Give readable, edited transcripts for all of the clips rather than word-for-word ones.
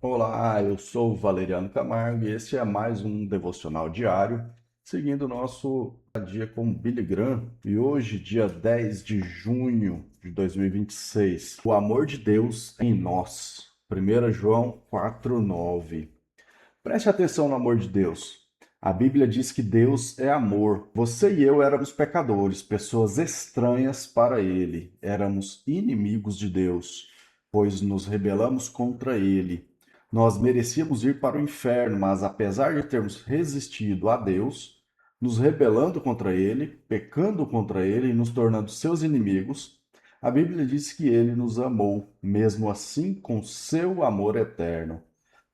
Olá, eu sou o Valeriano Camargo e esse é mais um devocional diário, seguindo o nosso dia com Billy Graham. E hoje, dia 10 de junho de 2026, o amor de Deus em nós. 1 João 4:9. Preste atenção no amor de Deus. A Bíblia diz que Deus é amor. Você e eu éramos pecadores, pessoas estranhas para Ele. Éramos inimigos de Deus, pois nos rebelamos contra Ele. Nós merecíamos ir para o inferno, mas apesar de termos resistido a Deus, nos rebelando contra Ele, pecando contra Ele e nos tornando seus inimigos, a Bíblia diz que Ele nos amou, mesmo assim com seu amor eterno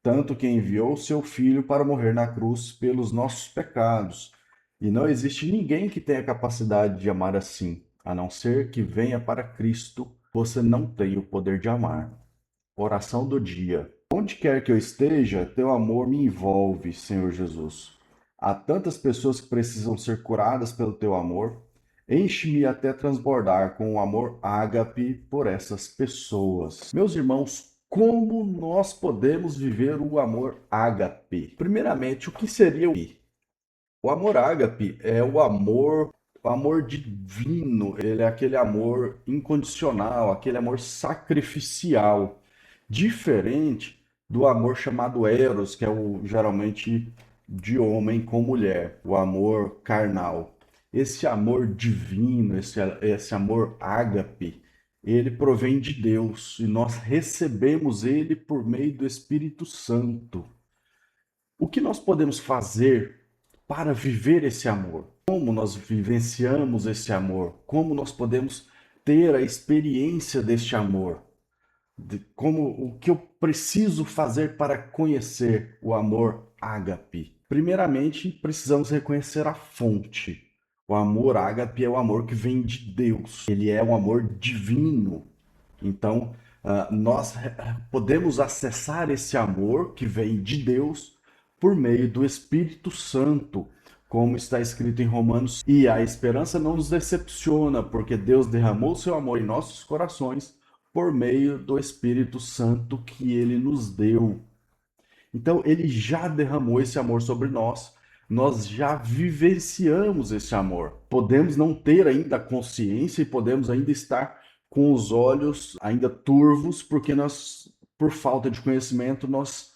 tanto que enviou seu Filho para morrer na cruz pelos nossos pecados. E não existe ninguém que tenha capacidade de amar assim, a não ser que venha para Cristo. Você não tem o poder de amar. Oração do dia. Onde quer que eu esteja, teu amor me envolve, Senhor Jesus. Há tantas pessoas que precisam ser curadas pelo teu amor. Enche-me até transbordar com o amor ágape por essas pessoas. Meus irmãos, como nós podemos viver o amor ágape? Primeiramente, o que seria o amor ágape? É o amor divino, ele é aquele amor incondicional, aquele amor sacrificial, diferente do amor chamado eros, que é o geralmente de homem com mulher, o amor carnal. Esse amor divino, esse amor ágape, ele provém de Deus e nós recebemos ele por meio do Espírito Santo. O que nós podemos fazer para viver esse amor? Como nós vivenciamos esse amor? Como nós podemos ter a experiência deste amor? Como o que eu preciso fazer para conhecer o amor ágape? Primeiramente, precisamos reconhecer a fonte. O amor ágape é o amor que vem de Deus. Ele é um amor divino. Então, nós podemos acessar esse amor que vem de Deus por meio do Espírito Santo, como está escrito em Romanos. E a esperança não nos decepciona, porque Deus derramou seu amor em nossos corações por meio do Espírito Santo que ele nos deu. Então, ele já derramou esse amor sobre nós. Nós já vivenciamos esse amor. Podemos não ter ainda consciência e podemos ainda estar com os olhos ainda turvos, porque nós, por falta de conhecimento, nós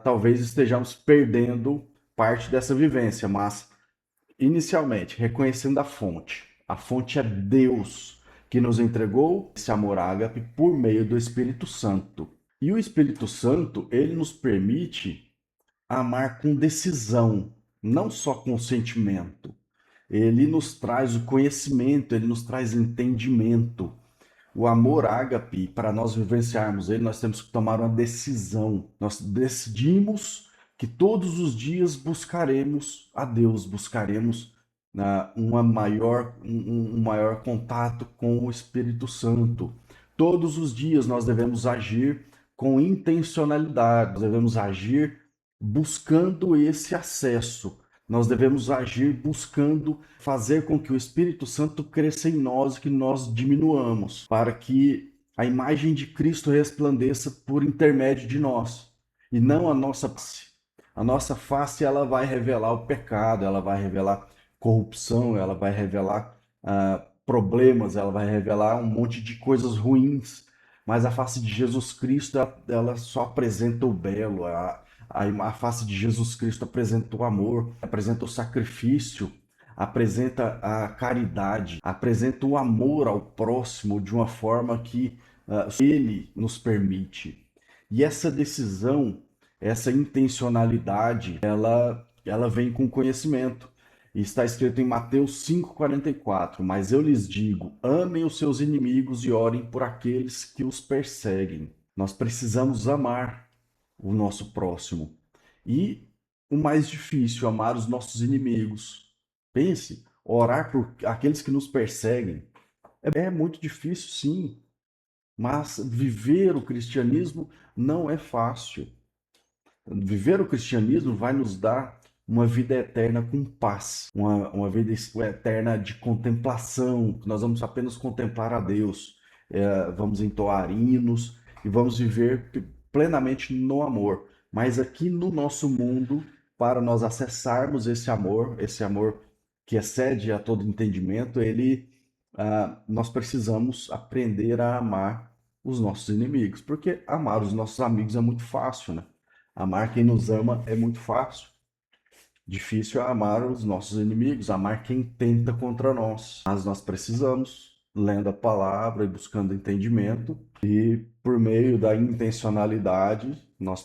talvez estejamos perdendo parte dessa vivência. Mas, inicialmente, reconhecendo a fonte. A fonte é Deus, que nos entregou esse amor ágape por meio do Espírito Santo. E o Espírito Santo, ele nos permite amar com decisão, não só com sentimento. Ele nos traz o conhecimento, ele nos traz entendimento. O amor ágape, para nós vivenciarmos ele, nós temos que tomar uma decisão. Nós decidimos que todos os dias buscaremos a Deus, buscaremos um maior contato com o Espírito Santo. Todos os dias nós devemos agir com intencionalidade, nós devemos agir buscando esse acesso. Nós devemos agir buscando fazer com que o Espírito Santo cresça em nós e que nós diminuamos, para que a imagem de Cristo resplandeça por intermédio de nós, e não a nossa face. A nossa face ela vai revelar o pecado, ela vai revelar corrupção, ela vai revelar problemas, ela vai revelar um monte de coisas ruins. Mas a face de Jesus Cristo, ela só apresenta o belo. A face de Jesus Cristo apresenta o amor, apresenta o sacrifício, apresenta a caridade, apresenta o amor ao próximo de uma forma que ele nos permite. E essa decisão, essa intencionalidade, ela vem com conhecimento. E está escrito em Mateus 5,44: Mas eu lhes digo, amem os seus inimigos e orem por aqueles que os perseguem. Nós precisamos amar o nosso próximo. E o mais difícil, amar os nossos inimigos. Pense, orar por aqueles que nos perseguem. É muito difícil, sim, mas viver o cristianismo não é fácil. Viver o cristianismo vai nos dar uma vida eterna com paz, uma vida eterna de contemplação. Nós vamos apenas contemplar a Deus, vamos entoar hinos e vamos viver plenamente no amor. Mas aqui no nosso mundo, para nós acessarmos esse amor que excede a todo entendimento, nós precisamos aprender a amar os nossos inimigos, porque amar os nossos amigos é muito fácil, né? Amar quem nos ama é muito fácil. Difícil é amar os nossos inimigos, amar quem tenta contra nós. Mas nós precisamos, lendo a palavra e buscando entendimento, e por meio da intencionalidade, nós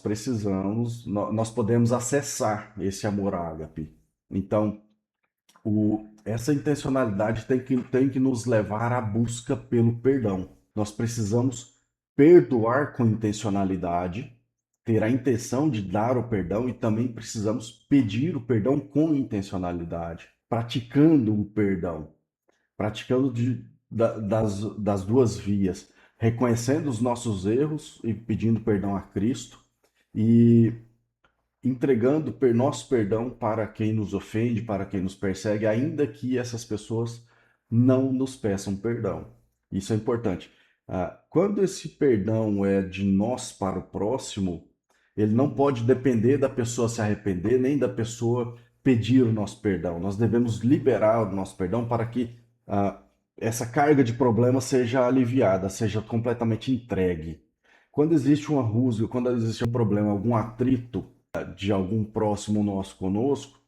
podemos acessar esse amor ágape. Então, essa intencionalidade tem que nos levar à busca pelo perdão. Nós precisamos perdoar com intencionalidade, ter a intenção de dar o perdão e também precisamos pedir o perdão com intencionalidade, praticando o perdão, praticando das duas vias, reconhecendo os nossos erros e pedindo perdão a Cristo e entregando nosso perdão para quem nos ofende, para quem nos persegue, ainda que essas pessoas não nos peçam perdão. Isso é importante. Quando esse perdão é de nós para o próximo, ele não pode depender da pessoa se arrepender, nem da pessoa pedir o nosso perdão. Nós devemos liberar o nosso perdão para que essa carga de problema seja aliviada, seja completamente entregue. Quando existe uma rusga, quando existe um problema, algum atrito, de algum próximo nosso conosco,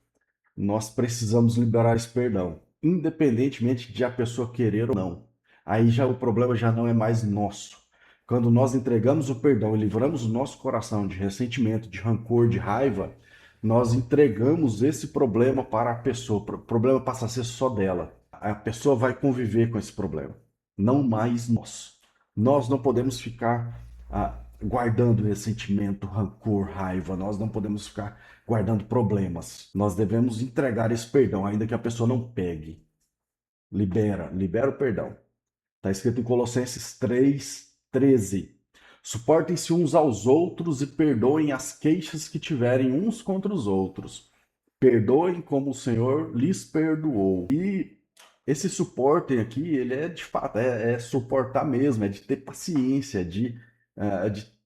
nós precisamos liberar esse perdão, independentemente de a pessoa querer ou não. Aí já o problema já não é mais nosso. Quando nós entregamos o perdão e livramos o nosso coração de ressentimento, de rancor, de raiva, nós entregamos esse problema para a pessoa. O problema passa a ser só dela. A pessoa vai conviver com esse problema, não mais nós. Nós não podemos ficar guardando ressentimento, rancor, raiva. Nós não podemos ficar guardando problemas. Nós devemos entregar esse perdão, ainda que a pessoa não pegue. Libera o perdão. Está escrito em Colossenses 3:13. Suportem-se uns aos outros e perdoem as queixas que tiverem uns contra os outros. Perdoem como o Senhor lhes perdoou. E esse suporte aqui, ele é de fato, é suportar mesmo, é de ter paciência, de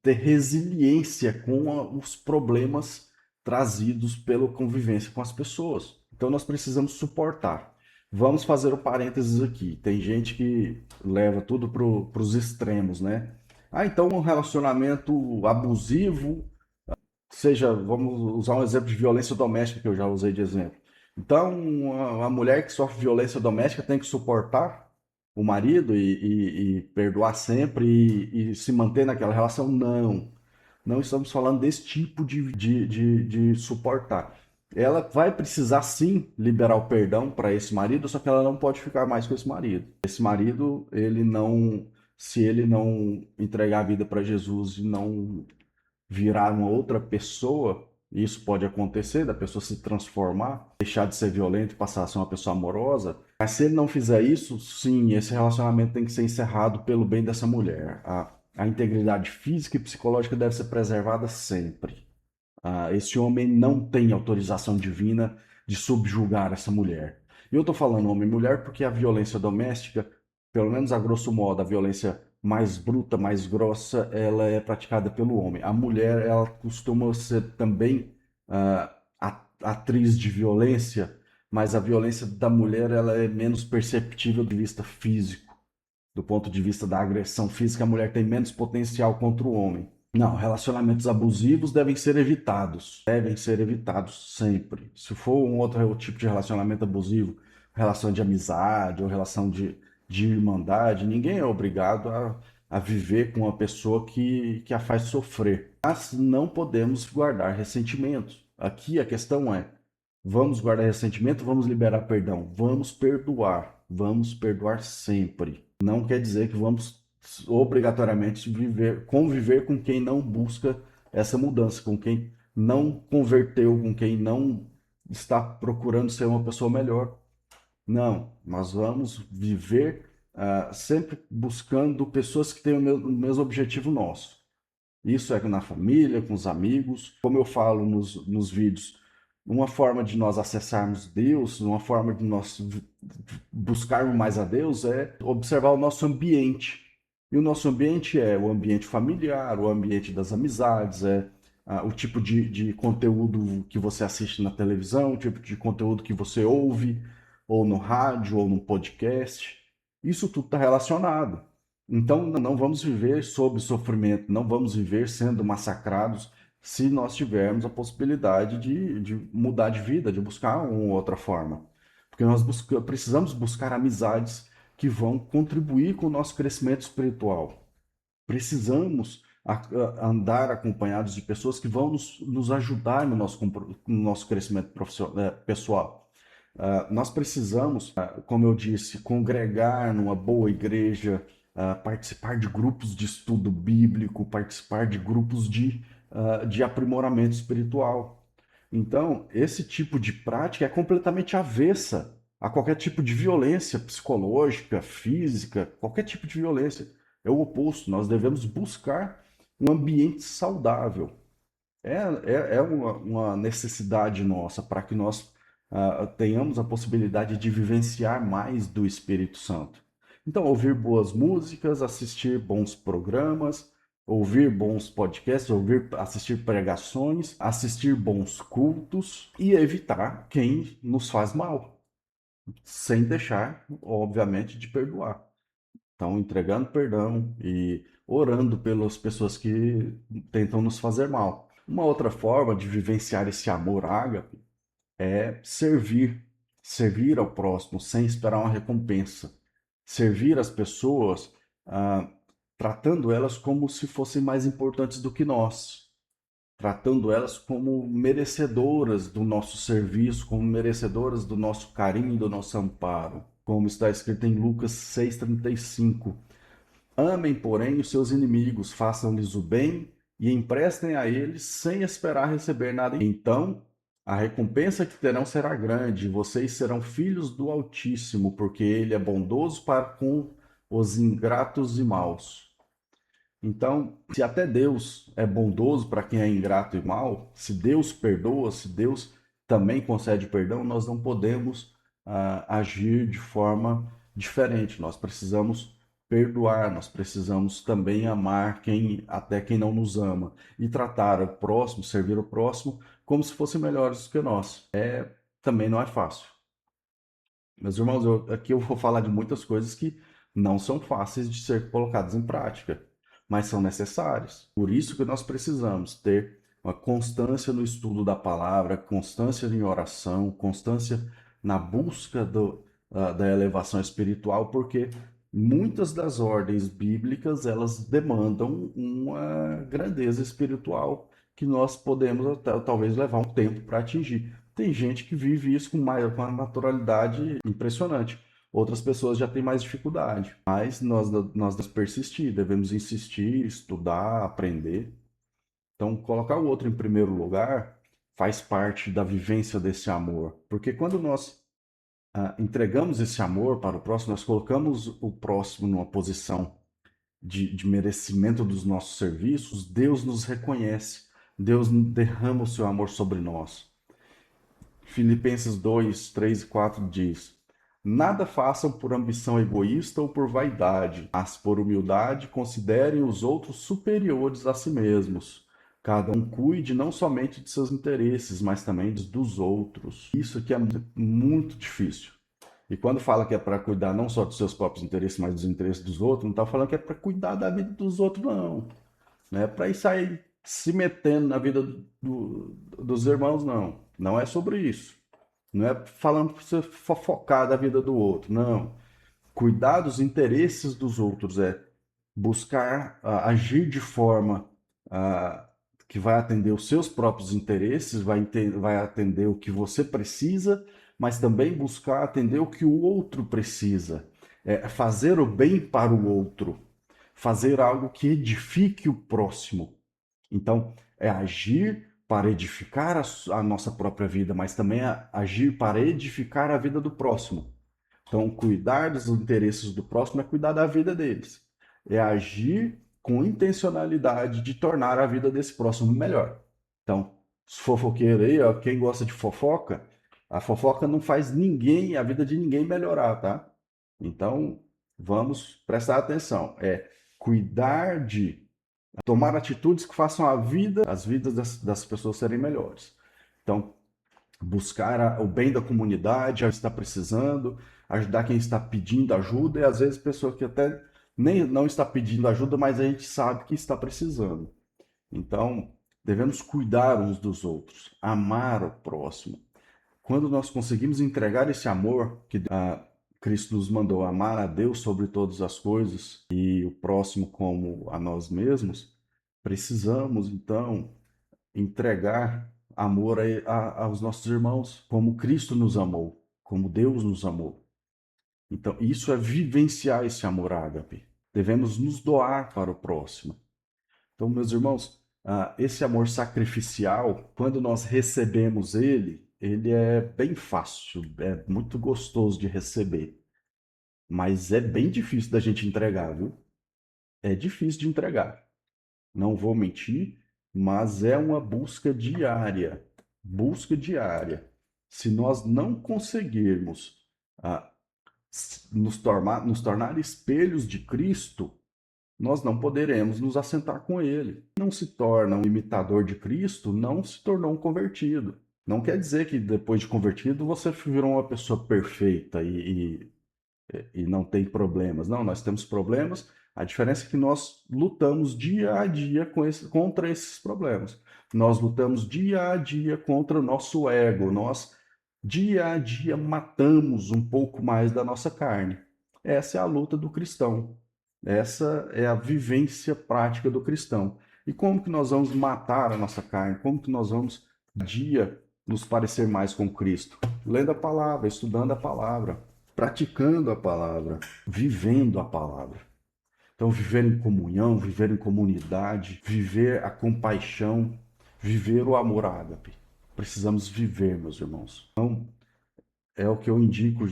ter resiliência com os problemas trazidos pela convivência com as pessoas. Então nós precisamos suportar. Vamos fazer o parênteses aqui. Tem gente que leva tudo para os extremos, né? Então um relacionamento abusivo, seja, vamos usar um exemplo de violência doméstica que eu já usei de exemplo. Então, uma mulher que sofre violência doméstica tem que suportar o marido e perdoar sempre e se manter naquela relação? Não. Não estamos falando desse tipo de suportar. Ela vai precisar sim liberar o perdão para esse marido, só que ela não pode ficar mais com esse marido. Esse marido, se ele não entregar a vida para Jesus e não virar uma outra pessoa, isso pode acontecer, da pessoa se transformar, deixar de ser violento e passar a ser uma pessoa amorosa. Mas se ele não fizer isso, sim, esse relacionamento tem que ser encerrado pelo bem dessa mulher. A integridade física e psicológica deve ser preservada sempre. Esse homem não tem autorização divina de subjugar essa mulher. E eu estou falando homem e mulher porque a violência doméstica, pelo menos a grosso modo, a violência mais bruta, mais grossa, ela é praticada pelo homem. A mulher, ela costuma ser também atriz de violência, mas a violência da mulher, ela é menos perceptível do ponto de vista físico. Do ponto de vista da agressão física, a mulher tem menos potencial contra o homem. Não, relacionamentos abusivos devem ser evitados sempre. Se for um outro tipo de relacionamento abusivo, relação de amizade ou relação de irmandade, ninguém é obrigado a viver com uma pessoa que a faz sofrer. Mas não podemos guardar ressentimentos. Aqui a questão é: vamos guardar ressentimento, vamos liberar perdão, vamos perdoar sempre. Não quer dizer que vamos obrigatoriamente conviver com quem não busca essa mudança, com quem não converteu, com quem não está procurando ser uma pessoa melhor. Não, nós vamos viver sempre buscando pessoas que têm o mesmo objetivo nosso. Isso é na família, com os amigos. Como eu falo nos vídeos, uma forma de nós acessarmos Deus, uma forma de nós buscarmos mais a Deus é observar o nosso ambiente. E o nosso ambiente é o ambiente familiar, o ambiente das amizades, o tipo de conteúdo que você assiste na televisão, o tipo de conteúdo que você ouve, ou no rádio, ou no podcast. Isso tudo está relacionado. Então, não vamos viver sob sofrimento, não vamos viver sendo massacrados se nós tivermos a possibilidade de mudar de vida, de buscar uma outra forma. Porque precisamos buscar amizades que vão contribuir com o nosso crescimento espiritual. Precisamos andar acompanhados de pessoas que vão nos ajudar no nosso crescimento pessoal. Nós precisamos, como eu disse, congregar numa boa igreja, participar de grupos de estudo bíblico, participar de grupos de aprimoramento espiritual. Então, esse tipo de prática é completamente avessa a qualquer tipo de violência psicológica, física, qualquer tipo de violência. É o oposto. Nós devemos buscar um ambiente saudável. É uma necessidade nossa para que nós tenhamos a possibilidade de vivenciar mais do Espírito Santo. Então, ouvir boas músicas, assistir bons programas, ouvir bons podcasts, assistir pregações, assistir bons cultos e evitar quem nos faz mal, sem deixar, obviamente, de perdoar. Então, entregando perdão e orando pelas pessoas que tentam nos fazer mal. Uma outra forma de vivenciar esse amor ágape é servir ao próximo sem esperar uma recompensa. Servir as pessoas, ah, tratando elas como se fossem mais importantes do que nós. Tratando elas como merecedoras do nosso serviço, como merecedoras do nosso carinho, do nosso amparo. Como está escrito em Lucas 6,35. Amem, porém, os seus inimigos, façam-lhes o bem e emprestem a eles sem esperar receber nada. Então, a recompensa que terão será grande, e vocês serão filhos do Altíssimo, porque ele é bondoso para com os ingratos e maus. Então, se até Deus é bondoso para quem é ingrato e mau, se Deus perdoa, se Deus também concede perdão, nós não podemos agir de forma diferente. Nós precisamos perdoar, nós precisamos também amar até quem não nos ama e tratar o próximo, servir o próximo como se fossem melhores do que nós. Também não é fácil. Meus irmãos, aqui eu vou falar de muitas coisas que não são fáceis de ser colocadas em prática, mas são necessárias. Por isso que nós precisamos ter uma constância no estudo da palavra, constância em oração, constância na busca da elevação espiritual, porque muitas das ordens bíblicas elas demandam uma grandeza espiritual que nós podemos talvez levar um tempo para atingir. Tem gente que vive isso com uma naturalidade impressionante. Outras pessoas já têm mais dificuldade. Mas nós devemos persistir, devemos insistir, estudar, aprender. Então, colocar o outro em primeiro lugar faz parte da vivência desse amor. Porque quando nós entregamos esse amor para o próximo, nós colocamos o próximo numa posição de merecimento dos nossos serviços, Deus nos reconhece. Deus derrama o seu amor sobre nós. Filipenses 2, 3 e 4 diz: Nada façam por ambição egoísta ou por vaidade, mas por humildade considerem os outros superiores a si mesmos. Cada um cuide não somente de seus interesses, mas também dos outros. Isso aqui é muito difícil. E quando fala que é para cuidar não só dos seus próprios interesses, mas dos interesses dos outros, não está falando que é para cuidar da vida dos outros, não. Não é para ir sair se metendo na vida dos irmãos, não. Não é sobre isso. Não é falando para você fofocar da vida do outro, não. Cuidar dos interesses dos outros é buscar agir de forma que vai atender os seus próprios interesses, vai atender o que você precisa, mas também buscar atender o que o outro precisa. É fazer o bem para o outro, fazer algo que edifique o próximo. Então, é agir para edificar a nossa própria vida, mas também é agir para edificar a vida do próximo. Então, cuidar dos interesses do próximo é cuidar da vida deles. É agir com intencionalidade de tornar a vida desse próximo melhor. Então, os fofoqueiros aí, ó, quem gosta de fofoca, a fofoca não faz ninguém, a vida de ninguém melhorar, tá? Então, vamos prestar atenção. cuidar de tomar atitudes que façam as vidas das pessoas serem melhores. Então, buscar o bem da comunidade, quem está precisando, ajudar quem está pedindo ajuda, e às vezes pessoa que até nem não está pedindo ajuda, mas a gente sabe que está precisando. Então, devemos cuidar uns dos outros, amar o próximo. Quando nós conseguimos entregar esse amor que Cristo nos mandou, amar a Deus sobre todas as coisas e o próximo como a nós mesmos, precisamos então entregar amor aos nossos irmãos, como Cristo nos amou, como Deus nos amou. Então, isso é vivenciar esse amor ágape. Devemos nos doar para o próximo. Então, meus irmãos, esse amor sacrificial, quando nós recebemos ele é bem fácil, é muito gostoso de receber, mas é bem difícil da gente entregar, viu? É difícil de entregar. Não vou mentir, mas é uma busca diária. Busca diária. Se nós não conseguirmos ah, nos tornar espelhos de Cristo, nós não poderemos nos assentar com Ele. Não se torna um imitador de Cristo, não se tornou um convertido. Não quer dizer que depois de convertido você virou uma pessoa perfeita e não tem problemas. Não, nós temos problemas. A diferença é que nós lutamos dia a dia contra esses problemas. Nós lutamos dia a dia contra o nosso ego. Nós, dia a dia, matamos um pouco mais da nossa carne. Essa é a luta do cristão. Essa é a vivência prática do cristão. E como que nós vamos matar a nossa carne? Como que nós vamos, dia, nos parecer mais com Cristo? Lendo a palavra, estudando a palavra, praticando a palavra, vivendo a palavra. Então, viver em comunhão, viver em comunidade, viver a compaixão, viver o amor ágape. Precisamos viver, meus irmãos. Então, é o que eu indico,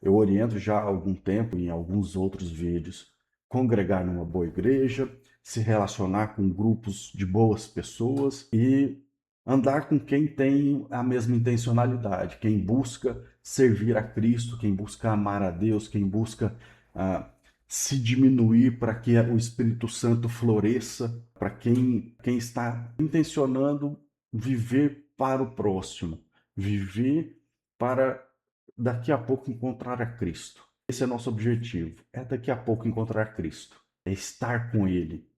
eu oriento já há algum tempo em alguns outros vídeos. Congregar numa boa igreja, se relacionar com grupos de boas pessoas e andar com quem tem a mesma intencionalidade, quem busca servir a Cristo, quem busca amar a Deus, quem busca se diminuir para que o Espírito Santo floresça, para quem está intencionando viver para o próximo, viver para daqui a pouco encontrar a Cristo. Esse é nosso objetivo, é daqui a pouco encontrar Cristo, é estar com Ele.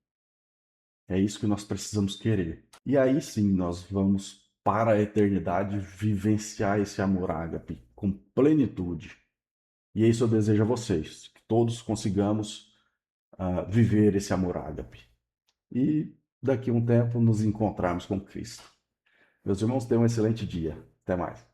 É isso que nós precisamos querer. E aí sim nós vamos para a eternidade vivenciar esse amor ágape com plenitude. E é isso eu desejo a vocês, que todos consigamos viver esse amor ágape. E daqui a um tempo nos encontrarmos com Cristo. Meus irmãos, tenham um excelente dia. Até mais.